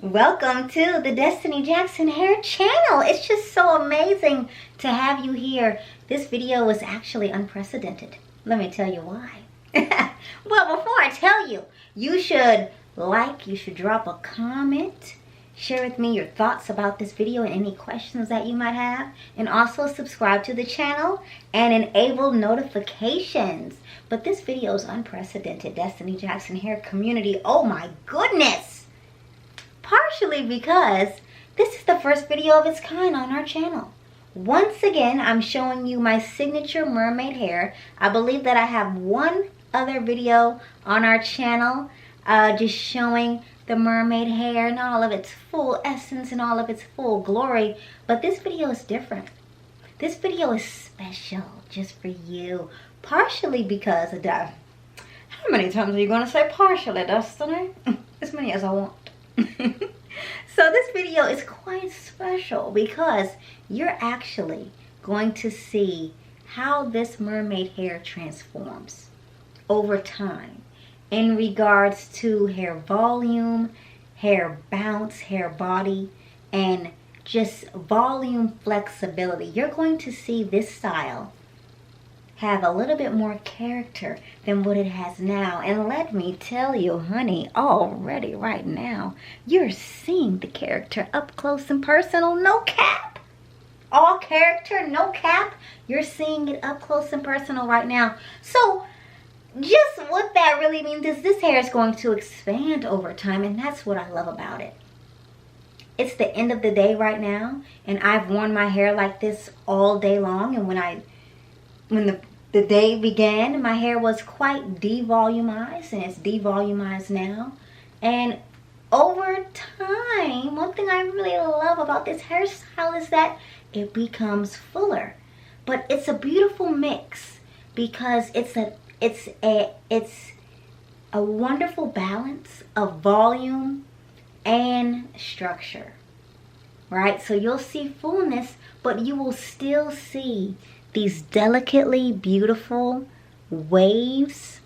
Welcome to the Destiny Jackson Hair channel. It's just so amazing to have you here. This video is actually unprecedented. Let me tell you why. Well, before I tell you, you should drop a comment, share with me your thoughts about this video and any questions that you might have, and also subscribe to the channel and enable notifications. But this video is unprecedented. Destiny Jackson Hair community, oh my goodness! Partially because this is the first video of its kind on our channel. Once again, I'm showing you my signature mermaid hair. I believe that I have one other video on our channel just showing the mermaid hair and all of its full essence and all of its full glory. But this video is different. This video is special just for you. Partially because of that. How many times are you going to say partially, Destiny? As many as I want. So this video is quite special because you're actually going to see how this mermaid hair transforms over time in regards to hair volume, hair bounce, hair body, and just volume flexibility. You're going to see this style have a little bit more character than what it has now. And let me tell you, honey, already right now, you're seeing the character up close and personal. No cap. All character, no cap. You're seeing it up close and personal right now. So just what that really means is this hair is going to expand over time, and that's what I love about it. It's the end of the day right now, and I've worn my hair like this all day long, and when the day began, my hair was quite devolumized, and it's devolumized now. And over time, one thing I really love about this hairstyle is that it becomes fuller. But it's a beautiful mix because it's a wonderful balance of volume and structure. Right? So you'll see fullness, but you will still see these delicately beautiful waves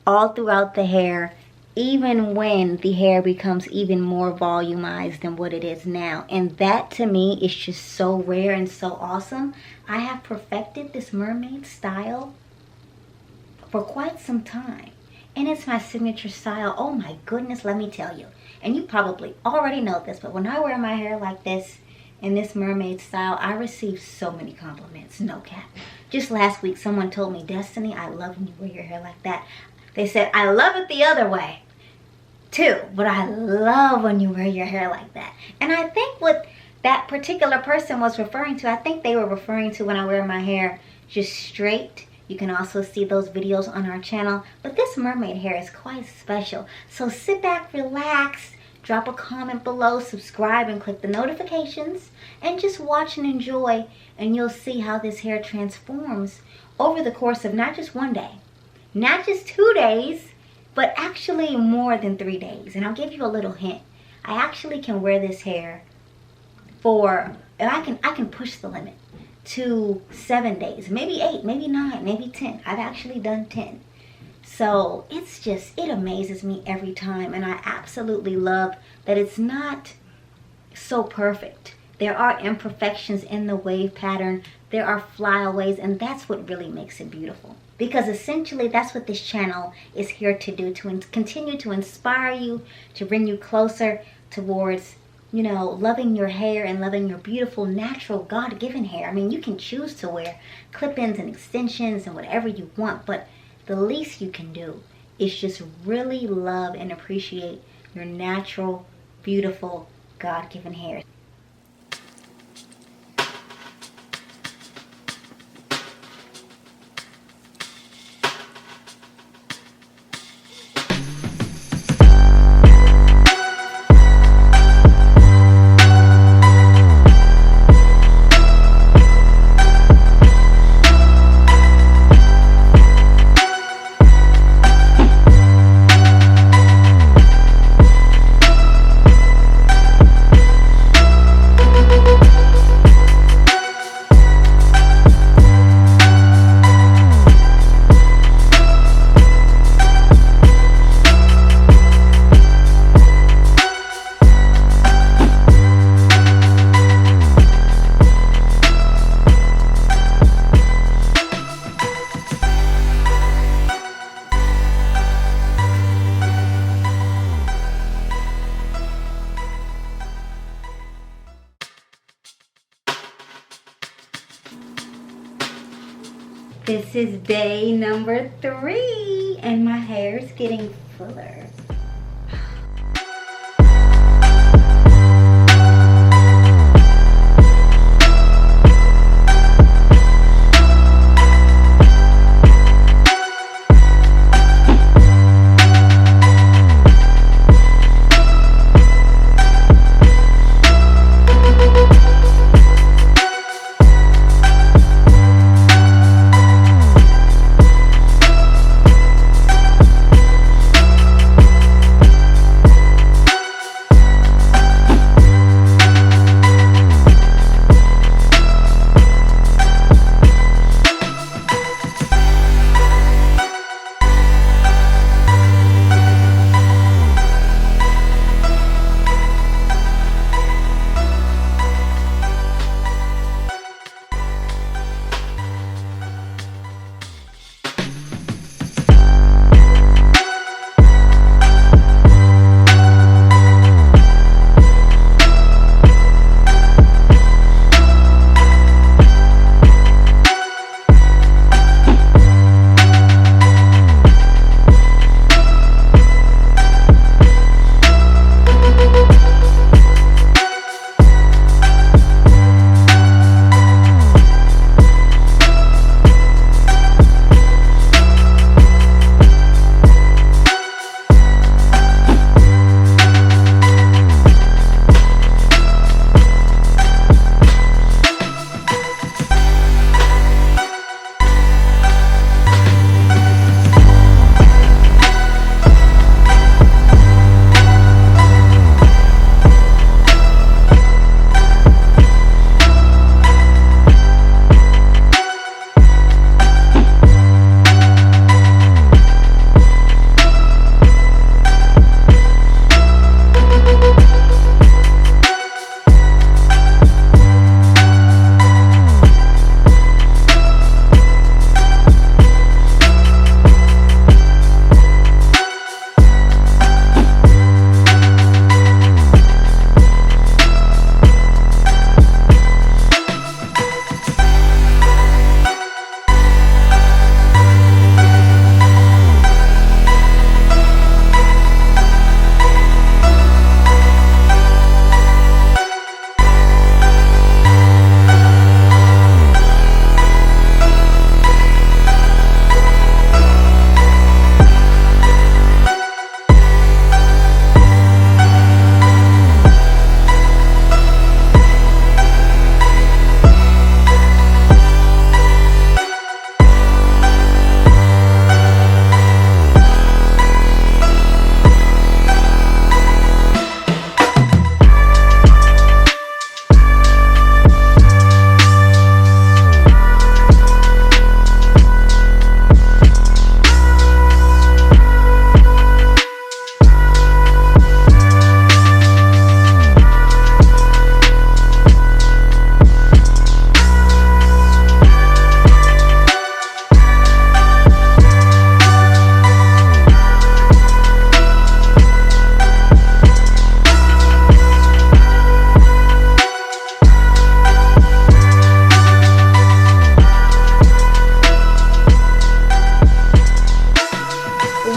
all throughout the hair, even when the hair becomes even more volumized than what it is now. And that to me is just so rare and so awesome. I have perfected this mermaid style for quite some time, and it's my signature style. Oh my goodness, let me tell you. And you probably already know this, but when I wear my hair like this, in this mermaid style, I receive so many compliments, no cap. Just last week, someone told me, Destiny, I love when you wear your hair like that. They said, I love it the other way, too, but I love when you wear your hair like that. And I think what that particular person was referring to, I think they were referring to when I wear my hair just straight. You can also see those videos on our channel. But this mermaid hair is quite special. So sit back, relax, drop a comment below, subscribe, and click the notifications, and just watch and enjoy, and you'll see how this hair transforms over the course of not just one day, not just 2 days, but actually more than 3 days. And I'll give you a little hint. I actually can wear this hair for, I can push the limit to 7 days, maybe 8, maybe 9, maybe 10. I've actually done 10. So it amazes me every time, and I absolutely love that it's not so perfect. There are imperfections in the wave pattern. There are flyaways, and that's what really makes it beautiful. Because essentially that's what this channel is here to do, to continue to inspire you, to bring you closer towards, you know, loving your hair and loving your beautiful, natural, God-given hair. I mean, you can choose to wear clip-ins and extensions and whatever you want, but the least you can do is just really love and appreciate your natural, beautiful, God-given hair. This is day number 3 and my hair is getting fuller.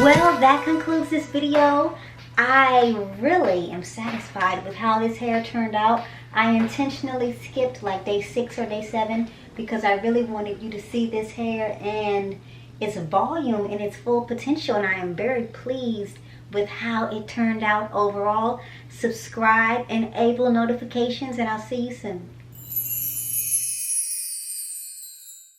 Well, that concludes this video. I really am satisfied with how this hair turned out. I intentionally skipped like day 6 or day 7 because I really wanted you to see this hair and its volume and its full potential, and I am very pleased with how it turned out overall. Subscribe, enable notifications, and I'll see you soon.